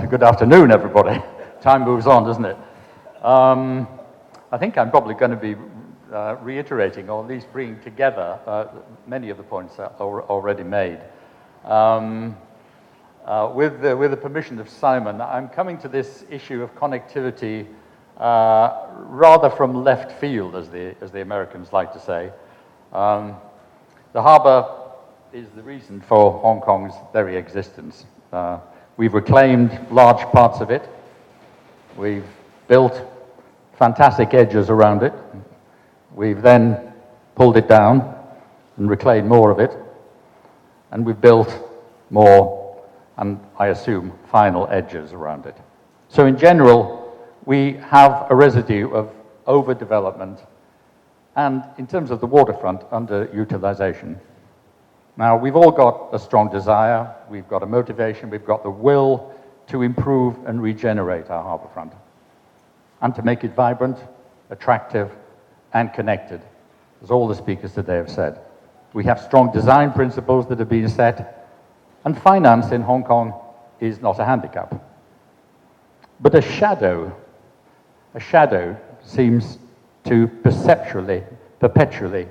good afternoon, everybody. Time moves on, doesn't it? I think I'm probably going to be reiterating, or at least bringing together, many of the points that are already made. With the permission of Simon, I'm coming to this issue of connectivity rather from left field, as the Americans like to say. The harbour is the reason for Hong Kong's very existence. We've reclaimed large parts of it. We've built fantastic edges around it. We've then pulled it down and reclaimed more of it. And we've built more, and I assume, final edges around it. So in general, we have a residue of overdevelopment and, in terms of the waterfront, underutilization. Now, we've all got a strong desire, we've got a motivation, we've got the will to improve and regenerate our harbourfront and to make it vibrant, attractive, and connected, as all the speakers today have said. We have strong design principles that have been set, and finance in Hong Kong is not a handicap. But a shadow seems to perpetually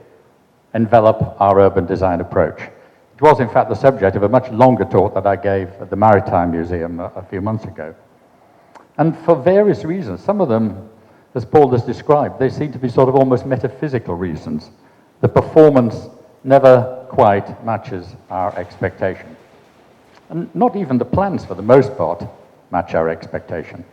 envelop our urban design approach. It was, in fact, the subject of a much longer talk that I gave at the Maritime Museum a few months ago. And for various reasons, some of them, as Paul has described, they seem to be sort of almost metaphysical reasons. The performance never quite matches our expectation. And not even the plans, for the most part, match our expectation.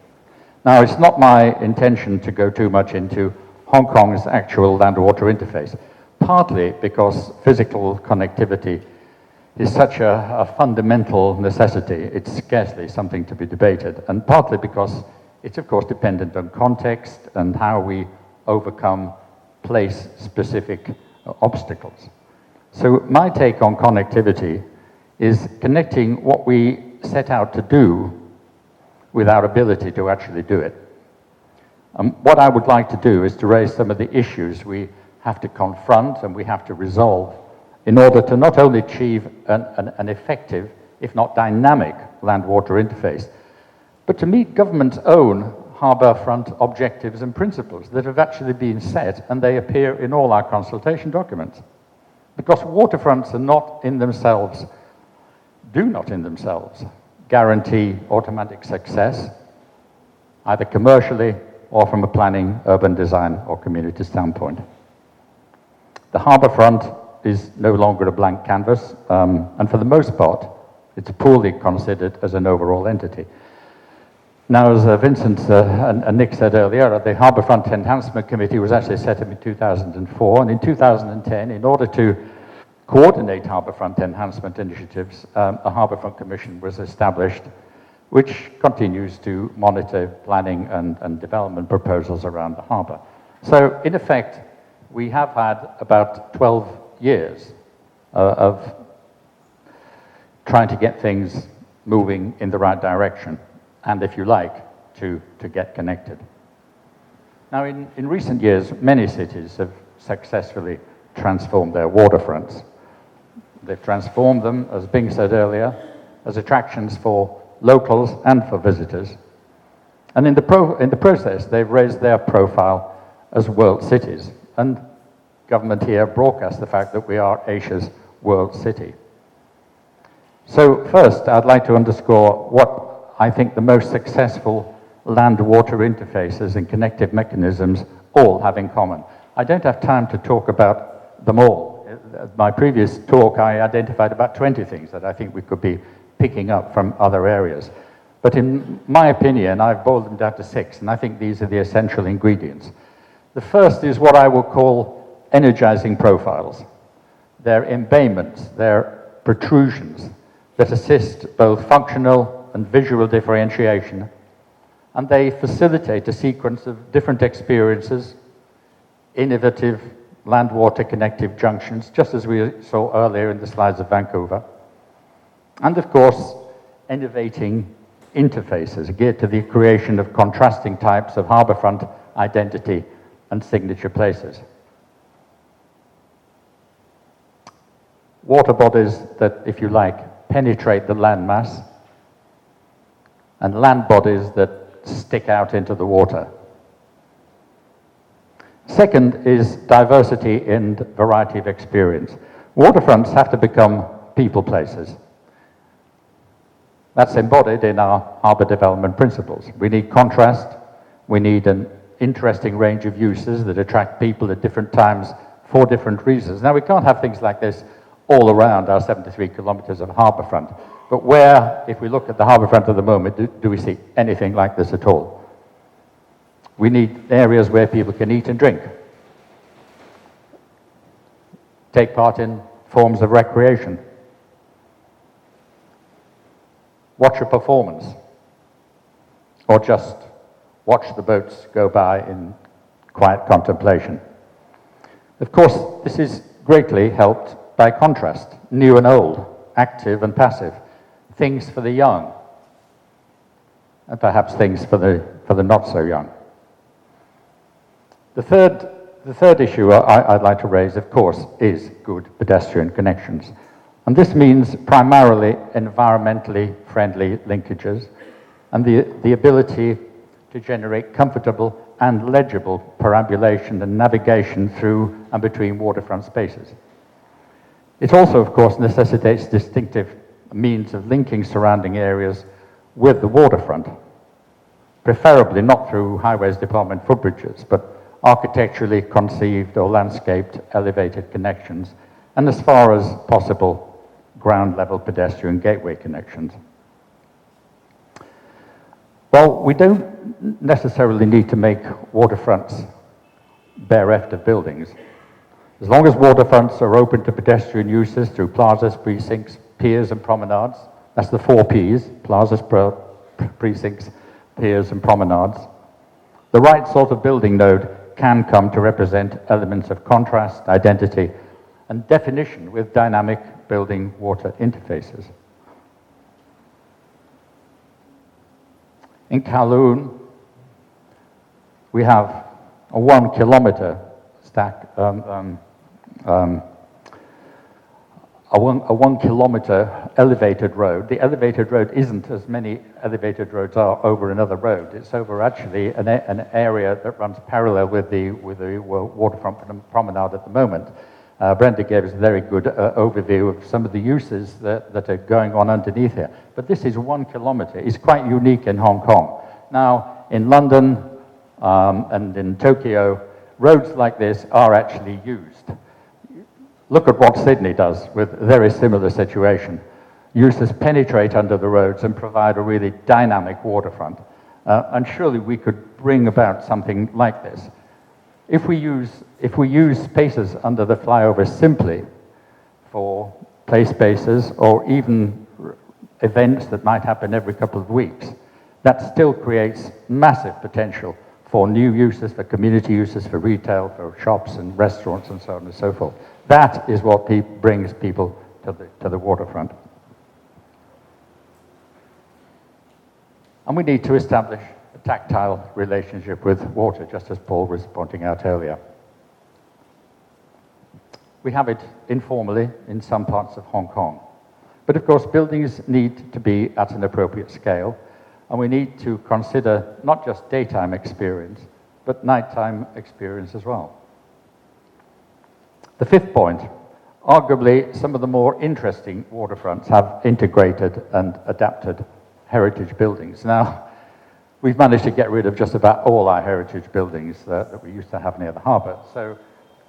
Now, it's not my intention to go too much into Hong Kong's actual land-water interface, partly because physical connectivity is such a fundamental necessity, it's scarcely something to be debated, and partly because it's, of course, dependent on context and how we overcome place-specific obstacles. So my take on connectivity is connecting what we set out to do with our ability to actually do it. What I would like to do is to raise some of the issues we have to confront and we have to resolve in order to not only achieve an effective, if not dynamic, land-water interface, but to meet government's own harbourfront objectives and principles that have actually been set, and they appear in all our consultation documents. Because waterfronts are not in themselves, do not in themselves, guarantee automatic success, either commercially or from a planning, urban design, or community standpoint. The harbourfront is no longer a blank canvas, and for the most part, it's poorly considered as an overall entity. Now, as Vincent and Nick said earlier, the Harbourfront Enhancement Committee was actually set up in 2004, and in 2010, in order to coordinate harbourfront enhancement initiatives, a Harbourfront Commission was established, which continues to monitor planning and development proposals around the harbour. So, in effect, we have had about 12 years of trying to get things moving in the right direction, and, if you like, to get connected. Now, in recent years, many cities have successfully transformed their waterfronts. They've transformed them, as Bing said earlier, as attractions for locals and for visitors. And in the process, they've raised their profile as world cities. And government here broadcasts the fact that we are Asia's world city. So first, I'd like to underscore what I think the most successful land-water interfaces and connective mechanisms all have in common. I don't have time to talk about them all. In my previous talk, I identified about 20 things that I think we could be picking up from other areas. But in my opinion, I've boiled them down to 6, and I think these are the essential ingredients. The first is what I will call energizing profiles. They're embayments, they're protrusions that assist both functional and visual differentiation, and they facilitate a sequence of different experiences, innovative land-water connective junctions, just as we saw earlier in the slides of Vancouver, and of course, innovating interfaces geared to the creation of contrasting types of harbourfront identity and signature places. Water bodies that, if you like, penetrate the landmass, and land bodies that stick out into the water. Second is diversity and variety of experience. Waterfronts have to become people places. That's embodied in our harbour development principles. We need contrast, we need an interesting range of uses that attract people at different times for different reasons. Now, we can't have things like this all around our 73 kilometres of harbourfront, but where, if we look at the harbourfront at the moment, do we see anything like this at all? We need areas where people can eat and drink, take part in forms of recreation, watch a performance, or just watch the boats go by in quiet contemplation. Of course, this is greatly helped by contrast, new and old, active and passive, things for the young, and perhaps things for the not so young. The third issue I'd like to raise, of course, is good pedestrian connections. And this means primarily environmentally friendly linkages and the ability to generate comfortable and legible perambulation and navigation through and between waterfront spaces. It also, of course, necessitates distinctive means of linking surrounding areas with the waterfront, preferably not through highways department footbridges, but architecturally conceived or landscaped elevated connections, and as far as possible, ground level pedestrian gateway connections. Well, we don't necessarily need to make waterfronts bereft of buildings. As long as waterfronts are open to pedestrian uses through plazas, precincts, piers and promenades, that's the 4 Ps, plazas, precincts, piers and promenades, the right sort of building node can come to represent elements of contrast, identity, and definition with dynamic building water interfaces. In Kowloon, we have a 1 kilometre stack, a 1 kilometre elevated road. The elevated road isn't as many elevated roads are over another road. It's over actually an area that runs parallel with the waterfront promenade at the moment. Brenda gave us a very good overview of some of the uses that are going on underneath here. But this is 1 kilometre. It's quite unique in Hong Kong. Now, in London and in Tokyo, roads like this are actually used. Look at what Sydney does with a very similar situation. Uses penetrate under the roads and provide a really dynamic waterfront. And surely we could bring about something like this. If we use spaces under the flyover simply for play spaces or even events that might happen every couple of weeks, that still creates massive potential for new uses, for community uses, for retail, for shops and restaurants and so on and so forth. That is what brings people to the waterfront. And we need to establish a tactile relationship with water, just as Paul was pointing out earlier. We have it informally in some parts of Hong Kong. But of course, buildings need to be at an appropriate scale, and we need to consider not just daytime experience, but nighttime experience as well. The fifth point, arguably some of the more interesting waterfronts have integrated and adapted heritage buildings. Now, we've managed to get rid of just about all our heritage buildings that we used to have near the harbour, so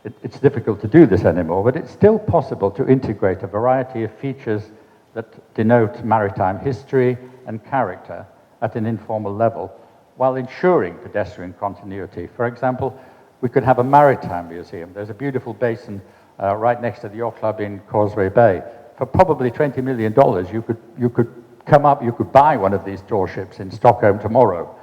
it's difficult to do this anymore, but it's still possible to integrate a variety of features that denote maritime history and character at an informal level, while ensuring pedestrian continuity. For example, we could have a Maritime Museum. There's a beautiful basin right next to the yacht club in Causeway Bay. For probably $20 million, you could come up, you could buy one of these tall ships in Stockholm tomorrow.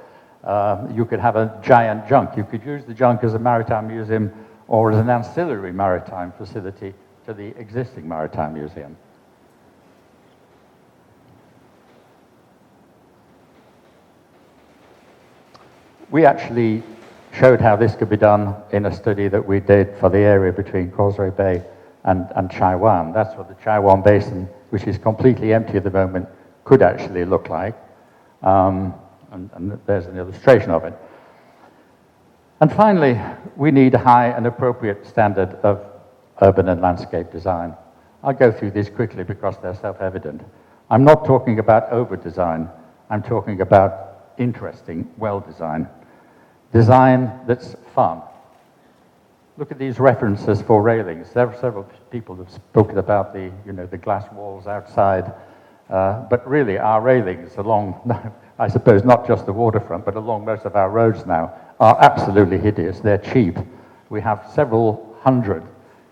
You could have a giant junk. You could use the junk as a Maritime Museum or as an ancillary maritime facility to the existing Maritime Museum. We actually showed how this could be done in a study that we did for the area between Causeway Bay and Chai Wan. That's what the Chai Wan Basin, which is completely empty at the moment, could actually look like. And there's an illustration of it. And finally, we need a high and appropriate standard of urban and landscape design. I'll go through these quickly because they're self-evident. I'm not talking about over-design. I'm talking about interesting, well-design. Design that's fun. Look at these references for railings. Several people have spoken about the glass walls outside, but really our railings along, I suppose not just the waterfront, but along most of our roads now, are absolutely hideous. They're cheap. We have several hundred,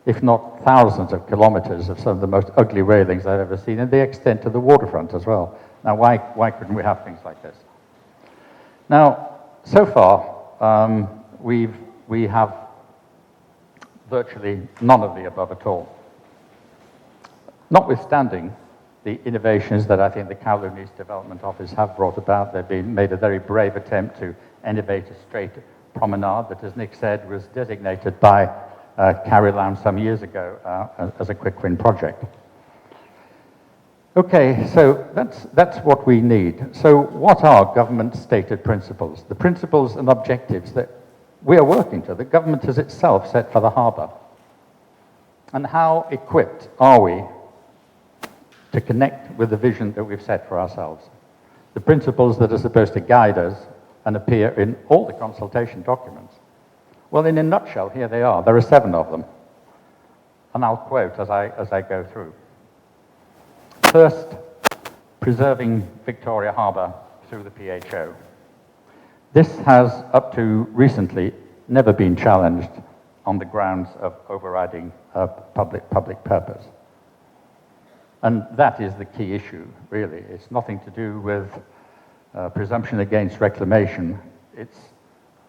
if not thousands of kilometers of some of the most ugly railings I've ever seen, and they extend to the waterfront as well. Now, why couldn't we have things like this? Now, so far, we have virtually none of the above at all. Notwithstanding the innovations that I think the Kowloon East Development Office have brought about, they've made a very brave attempt to innovate a straight promenade that, as Nick said, was designated by Carrie Lam some years ago as a quick win project. Okay, so that's what we need. So what are government stated principles? The principles and objectives that we are working to, the government has itself set for the harbour. And how equipped are we to connect with the vision that we've set for ourselves? The principles that are supposed to guide us and appear in all the consultation documents. Well, in a nutshell, here they are. There are 7 of them. And I'll quote as I go through. First, preserving Victoria Harbour through the PHO. This has, up to recently, never been challenged on the grounds of overriding public purpose. And that is the key issue, really. It's nothing to do with presumption against reclamation. It's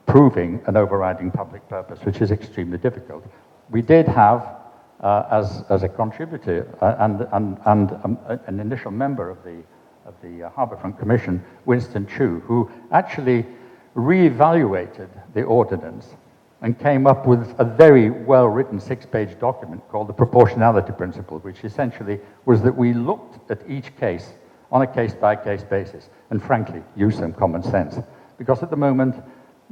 proving an overriding public purpose, which is extremely difficult. We did have, as a contributor and an initial member of the Harbourfront Commission, Winston Chu, who actually re-evaluated the ordinance and came up with a very well-written 6-page document called the proportionality principle, which essentially was that we looked at each case on a case-by-case basis and, frankly, used some common sense. Because at the moment,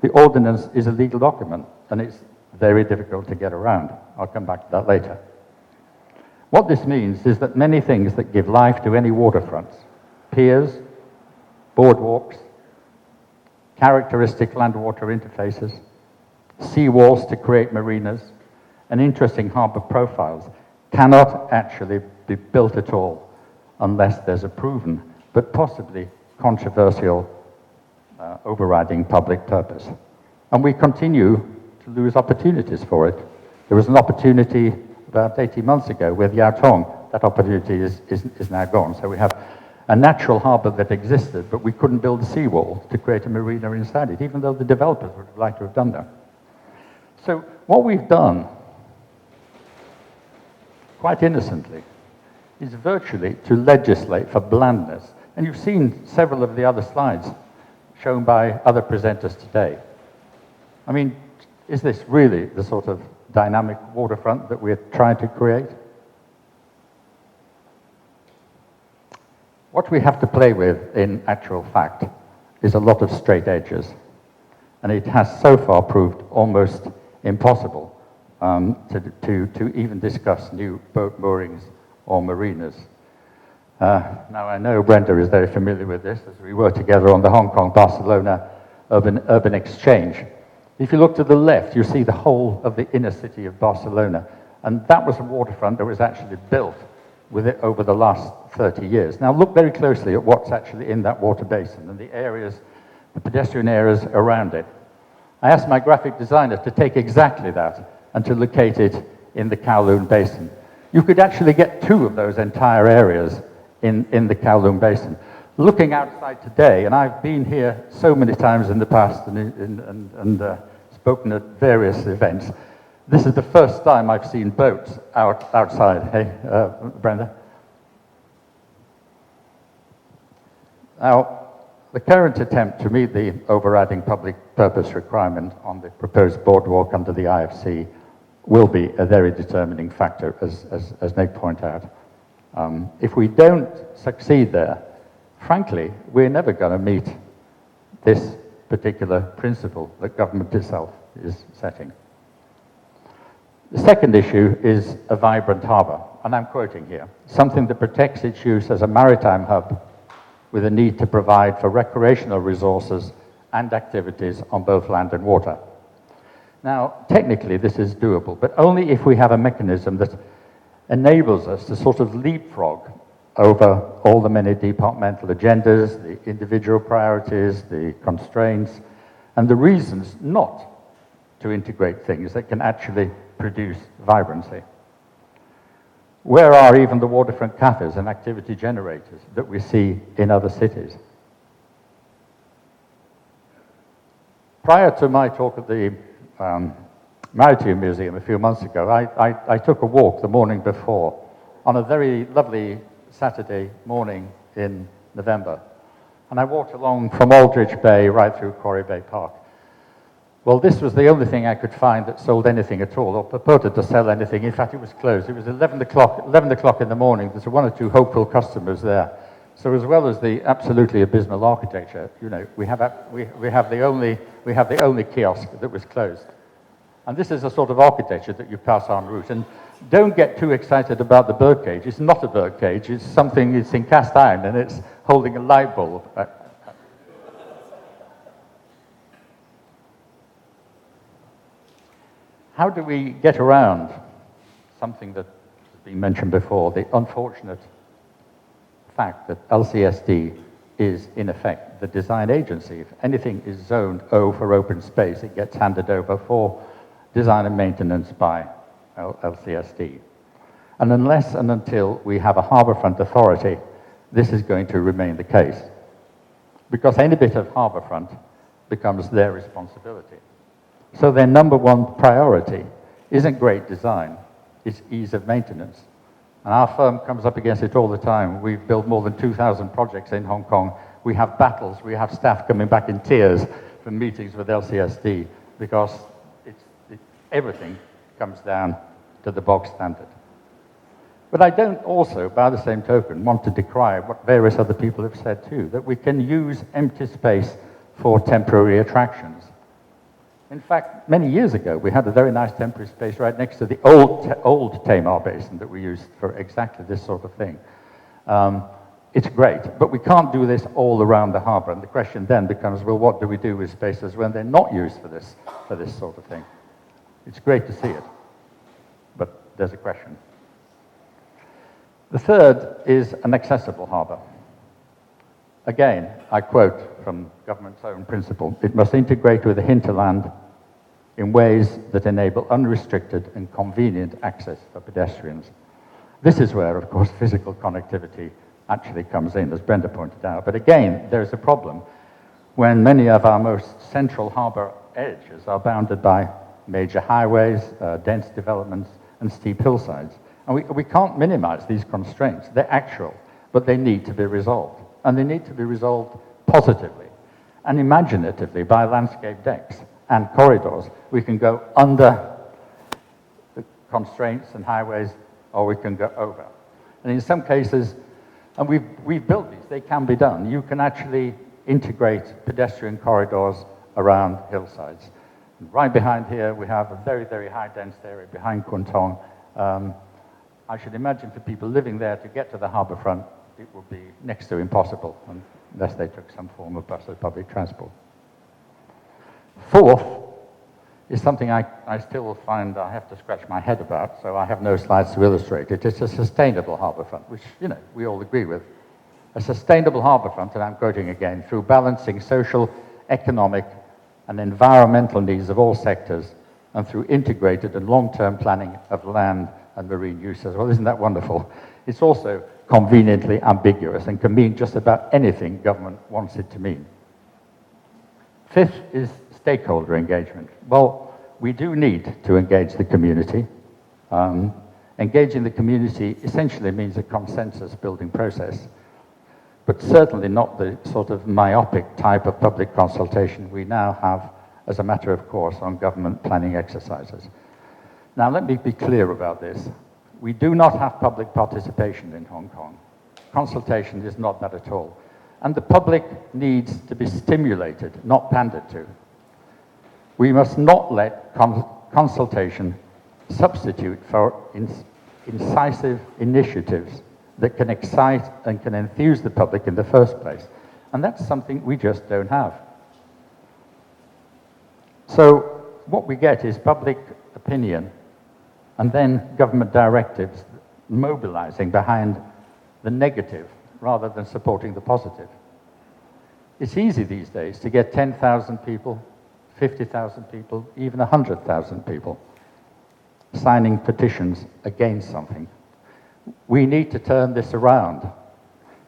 the ordinance is a legal document and it's very difficult to get around. I'll come back to that later. What this means is that many things that give life to any waterfronts, piers, boardwalks, characteristic land-water interfaces, seawalls to create marinas, and interesting harbour profiles cannot actually be built at all unless there's a proven, but possibly controversial, overriding public purpose. And we continue to lose opportunities for it. There was an opportunity about 18 months ago with Yau Tong. That opportunity is now gone. So we have a natural harbour that existed, but we couldn't build a seawall to create a marina inside it, even though the developers would have liked to have done that. So what we've done, quite innocently, is virtually to legislate for blandness. And you've seen several of the other slides shown by other presenters today. I mean, is this really the sort of dynamic waterfront that we're trying to create? What we have to play with, in actual fact, is a lot of straight edges. And it has so far proved almost impossible to even discuss new boat moorings or marinas. Now, I know Brenda is very familiar with this, as we worked together on the Hong Kong-Barcelona urban exchange. If you look to the left, you see the whole of the inner city of Barcelona. And that was a waterfront that was actually built with it over the last 30 years. Now, look very closely at what's actually in that water basin and the areas, the pedestrian areas around it. I asked my graphic designer to take exactly that and to locate it in the Kowloon Basin. You could actually get 2 of those entire areas in the Kowloon Basin. Looking outside today, and I've been here so many times in the past and spoken at various events, this is the first time I've seen boats outside. Hey, Brenda? Now, the current attempt to meet the overriding public purpose requirement on the proposed boardwalk under the IFC will be a very determining factor, as Nick pointed out. If we don't succeed there, frankly, we're never going to meet this particular principle that government itself is setting. The second issue is a vibrant harbour, and I'm quoting here, something that protects its use as a maritime hub with a need to provide for recreational resources and activities on both land and water. Now, technically this is doable, but only if we have a mechanism that enables us to sort of leapfrog over all the many departmental agendas, the individual priorities, the constraints, and the reasons not to integrate things that can actually produce vibrancy. Where are even the waterfront cafes and activity generators that we see in other cities? Prior to my talk at the Maritime Museum a few months ago, I took a walk the morning before on a very lovely Saturday morning in November. And I walked along from Aldrich Bay right through Quarry Bay Park. Well, this was the only thing I could find that sold anything at all, or purported to sell anything. In fact, it was closed. It was 11 o'clock in the morning. There's one or two hopeful customers there. So as well as the absolutely abysmal architecture, you know, we have the only kiosk that was closed. And this is a sort of architecture that you pass en route. And don't get too excited about the birdcage. It's not a birdcage. It's something, it's in cast iron, and it's holding a light bulb. How do we get around something that has been mentioned before, the unfortunate fact that LCSD is, in effect, the design agency? If anything is zoned O for open space, it gets handed over for design and maintenance by LCSD. And unless and until we have a harbourfront authority, this is going to remain the case. Because any bit of harbourfront becomes their responsibility. So their number one priority isn't great design, it's ease of maintenance. And our firm comes up against it all the time. We've built more than 2,000 projects in Hong Kong. We have battles, we have staff coming back in tears from meetings with LCSD because everything comes down to the bog standard. But I don't also, by the same token, want to decry what various other people have said too, that we can use empty space for temporary attractions. In fact, many years ago, we had a very nice temporary space right next to the old Tamar Basin that we used for exactly this sort of thing. It's great, but we can't do this all around the harbour. And the question then becomes, well, what do we do with spaces when they're not used for this sort of thing? It's great to see it, but there's a question. The third is an accessible harbour. Again, I quote from government's own principle, it must integrate with the hinterland in ways that enable unrestricted and convenient access for pedestrians. This is where, of course, physical connectivity actually comes in, as Brenda pointed out. But again, there's a problem when many of our most central harbour edges are bounded by major highways, dense developments, and steep hillsides. And we can't minimize these constraints. They're actual, but they need to be resolved. And they need to be resolved positively and imaginatively by landscape decks and corridors. We can go under the constraints and highways, or we can go over. And in some cases, and we've built these, they can be done. You can actually integrate pedestrian corridors around hillsides. And right behind here, we have a very, very high-densed area behind Kwun Tong. I should imagine for people living there to get to the harbourfront, it would be next to impossible unless they took some form of bus or public transport. Fourth is something I still find I have to scratch my head about, so I have no slides to illustrate it. It's a sustainable harbourfront, which, you know, we all agree with. A sustainable harbourfront, and I'm quoting again, through balancing social, economic, and environmental needs of all sectors, and through integrated and long-term planning of land and marine uses. Well, isn't that wonderful? It's also conveniently ambiguous and can mean just about anything government wants it to mean. Fifth is stakeholder engagement. Well, we do need to engage the community. Engaging the community essentially means a consensus building process, but certainly not the sort of myopic type of public consultation we now have as a matter of course on government planning exercises. Now let me be clear about this. We do not have public participation in Hong Kong. Consultation is not that at all. And the public needs to be stimulated, not pandered to. We must not let consultation substitute for incisive initiatives that can excite and can enthuse the public in the first place. And that's something we just don't have. So what we get is public opinion and then government directives mobilizing behind the negative rather than supporting the positive. It's easy these days to get 10,000 people, 50,000 people, even 100,000 people signing petitions against something. We need to turn this around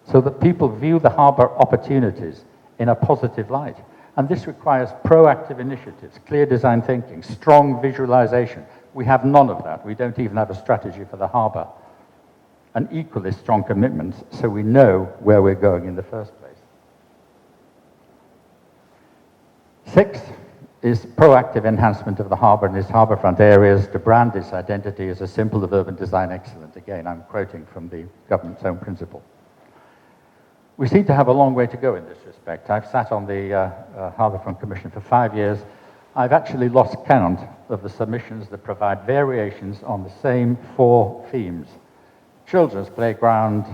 so that people view the harbour opportunities in a positive light. And this requires proactive initiatives, clear design thinking, strong visualization. We have none of that. We don't even have a strategy for the harbour. And equally strong commitments so we know where we're going in the first place. 6 is proactive enhancement of the harbour and its harbourfront areas to brand its identity as a symbol of urban design excellence. Again, I'm quoting from the government's own principle. We seem to have a long way to go in this respect. I've sat on the Harbourfront Commission for 5 years. I've actually lost count of the submissions that provide variations on the same 4 themes. Children's playground,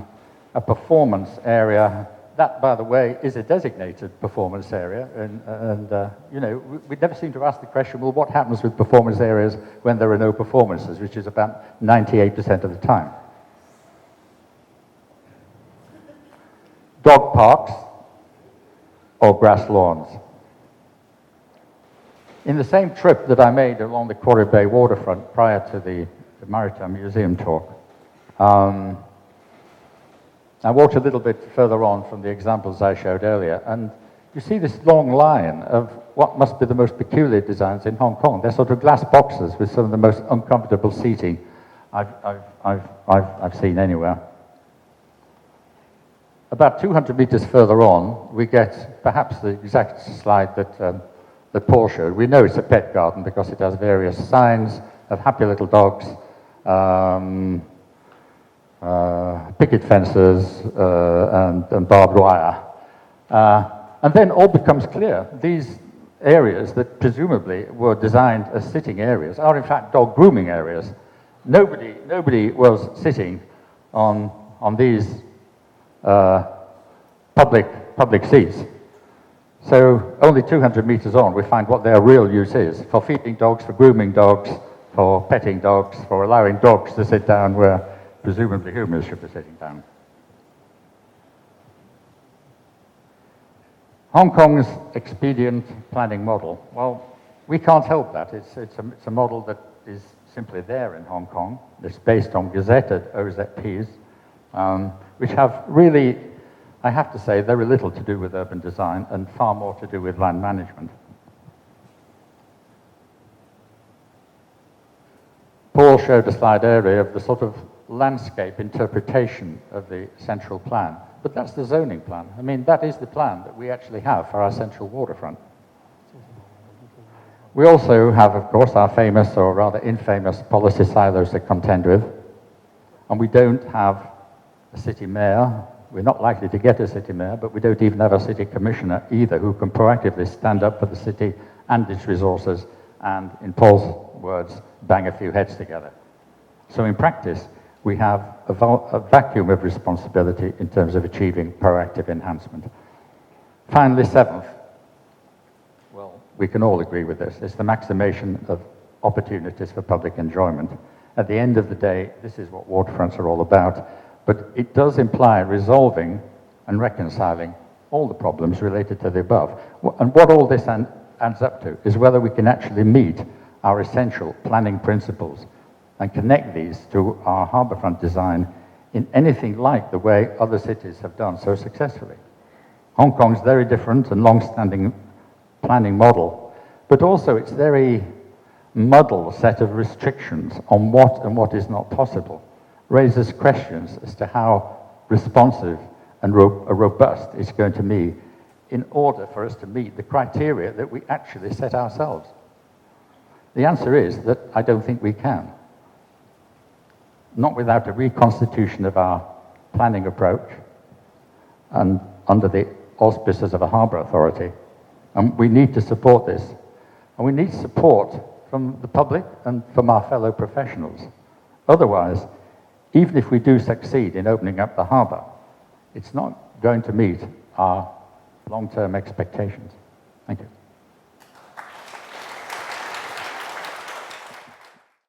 a performance area. That, by the way, is a designated performance area. And you know, we never seem to ask the question, well, what happens with performance areas when there are no performances, which is about 98% of the time. Dog parks or grass lawns. In the same trip that I made along the Quarry Bay waterfront prior to the Maritime Museum talk, I walked a little bit further on from the examples I showed earlier, and you see this long line of what must be the most peculiar designs in Hong Kong. They're sort of glass boxes with some of the most uncomfortable seating I've seen anywhere. About 200 meters further on, we get perhaps the exact slide that Paul showed. We know it's a pet garden because it has various signs of happy little dogs, picket fences, and barbed wire. And then all becomes clear. These areas that presumably were designed as sitting areas are in fact dog grooming areas. Nobody was sitting on these public seats. So only 200 meters on, we find what their real use is for feeding dogs, for grooming dogs, for petting dogs, for allowing dogs to sit down where presumably humans should be sitting down. Hong Kong's expedient planning model. Well, we can't help that. It's a model that is simply there in Hong Kong. It's based on gazetted OZPs, which have really, I have to say, very little to do with urban design and far more to do with land management. Paul showed a slide earlier of the sort of landscape interpretation of the central plan, but that's the zoning plan. I mean, that is the plan that we actually have for our central waterfront. We also have, of course, our famous, or rather infamous, policy silos to contend with, and we don't have a city mayor. We're not likely to get a city mayor, but we don't even have a city commissioner either who can proactively stand up for the city and its resources and, in Paul's words, bang a few heads together. So in practice, we have a vacuum of responsibility in terms of achieving proactive enhancement. Finally, 7th, well, we can all agree with this, it's the maximization of opportunities for public enjoyment. At the end of the day, this is what waterfronts are all about. But it does imply resolving and reconciling all the problems related to the above. And what all this adds up to is whether we can actually meet our essential planning principles and connect these to our harbourfront design in anything like the way other cities have done so successfully. Hong Kong's very different and long-standing planning model, but also its very muddled set of restrictions on what and what is not possible raises questions as to how responsive and robust it's going to be in order for us to meet the criteria that we actually set ourselves. The answer is that I don't think we can. Not without a reconstitution of our planning approach and under the auspices of a harbour authority. And we need to support this. And we need support from the public and from our fellow professionals. Otherwise, even if we do succeed in opening up the harbour, it's not going to meet our long-term expectations. Thank you.